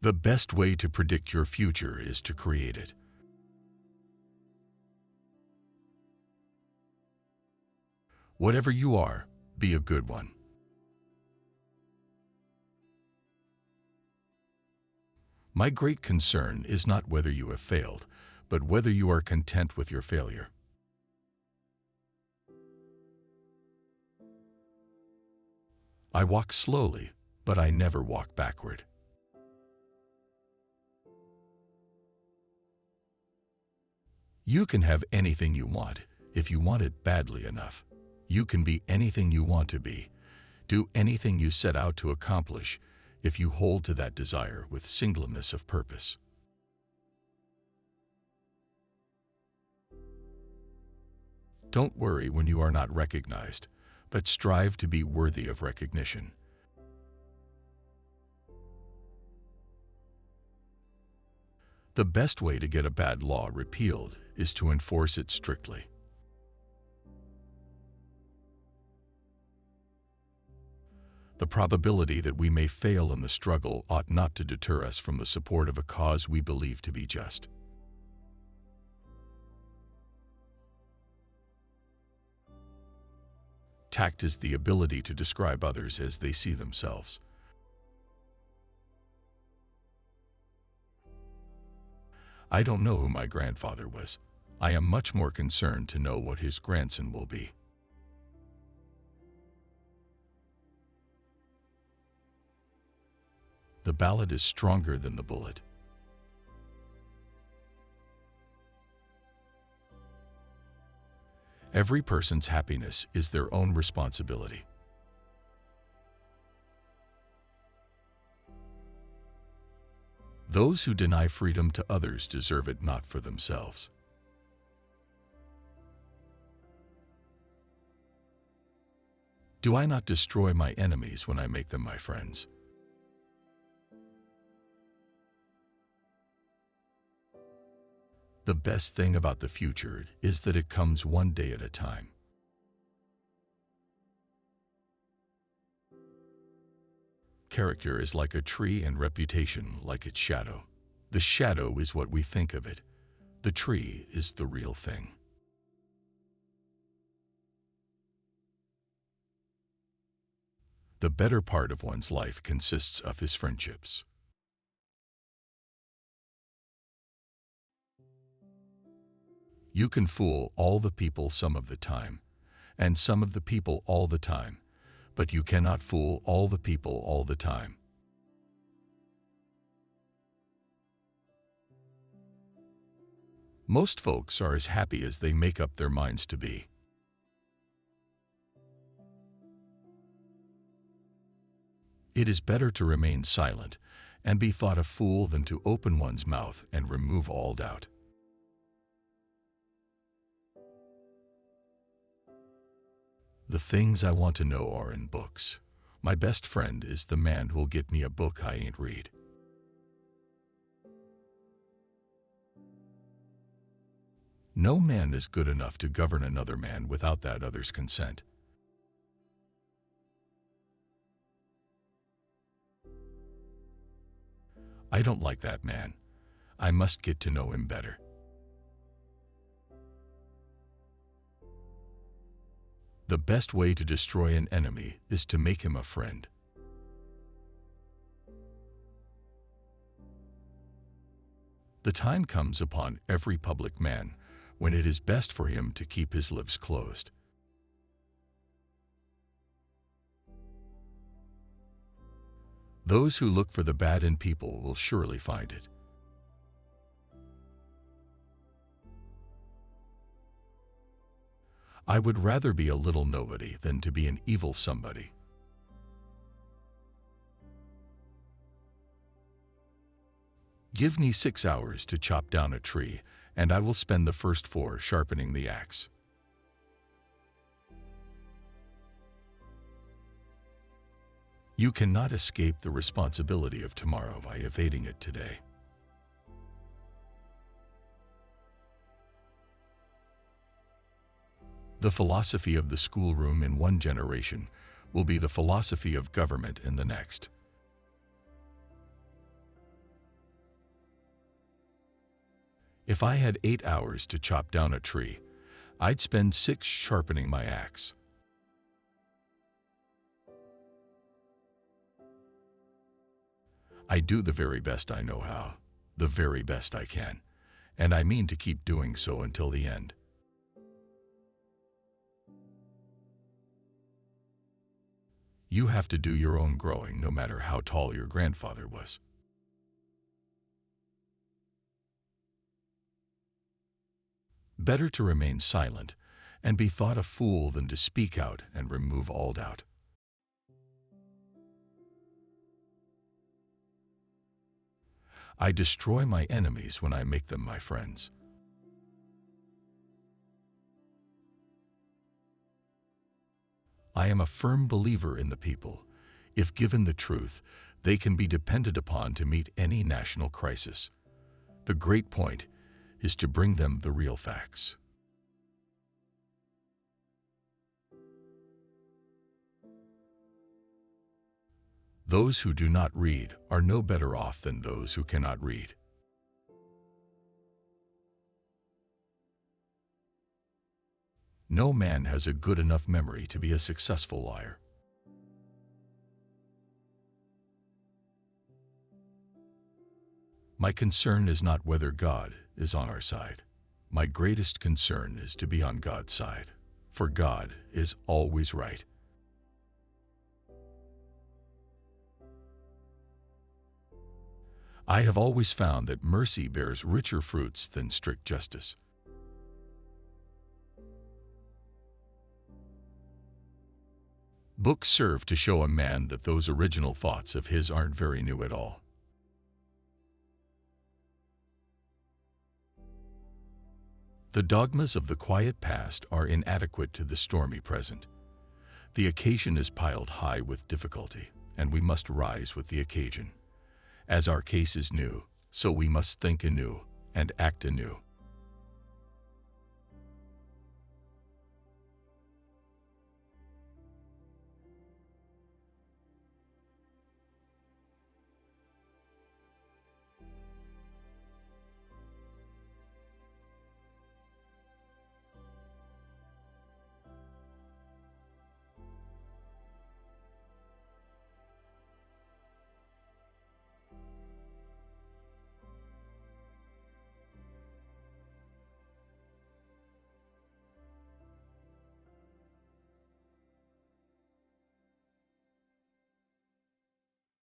The best way to predict your future is to create it. Whatever you are, be a good one. My great concern is not whether you have failed, but whether you are content with your failure. I walk slowly, but I never walk backward. You can have anything you want if you want it badly enough. You can be anything you want to be, do anything you set out to accomplish if you hold to that desire with singleness of purpose. Don't worry when you are not recognized, but strive to be worthy of recognition. The best way to get a bad law repealed is to enforce it strictly. The probability that we may fail in the struggle ought not to deter us from the support of a cause we believe to be just. Tact is the ability to describe others as they see themselves. I don't know who my grandfather was. I am much more concerned to know what his grandson will be. The ballot is stronger than the bullet. Every person's happiness is their own responsibility. Those who deny freedom to others deserve it not for themselves. Do I not destroy my enemies when I make them my friends? The best thing about the future is that it comes one day at a time. Character is like a tree and reputation like its shadow. The shadow is what we think of it. The tree is the real thing. The better part of one's life consists of his friendships. You can fool all the people some of the time, and some of the people all the time, but you cannot fool all the people all the time. Most folks are as happy as they make up their minds to be. It is better to remain silent and be thought a fool than to open one's mouth and remove all doubt. The things I want to know are in books. My best friend is the man who'll get me a book I ain't read. No man is good enough to govern another man without that other's consent. I don't like that man. I must get to know him better. The best way to destroy an enemy is to make him a friend. The time comes upon every public man when it is best for him to keep his lips closed. Those who look for the bad in people will surely find it. I would rather be a little nobody than to be an evil somebody. Give me 6 hours to chop down a tree, and I will spend the first 4 sharpening the axe. You cannot escape the responsibility of tomorrow by evading it today. The philosophy of the schoolroom in one generation will be the philosophy of government in the next. If I had 8 hours to chop down a tree, I'd spend 6 sharpening my axe. I do the very best I know how, the very best I can, and I mean to keep doing so until the end. You have to do your own growing, no matter how tall your grandfather was. Better to remain silent and be thought a fool than to speak out and remove all doubt. I destroy my enemies when I make them my friends. I am a firm believer in the people. If given the truth, they can be depended upon to meet any national crisis. The great point is to bring them the real facts. Those who do not read are no better off than those who cannot read. No man has a good enough memory to be a successful liar. My concern is not whether God is on our side. My greatest concern is to be on God's side, for God is always right. I have always found that mercy bears richer fruits than strict justice. Books serve to show a man that those original thoughts of his aren't very new at all. The dogmas of the quiet past are inadequate to the stormy present. The occasion is piled high with difficulty, and we must rise with the occasion. As our case is new, so we must think anew and act anew.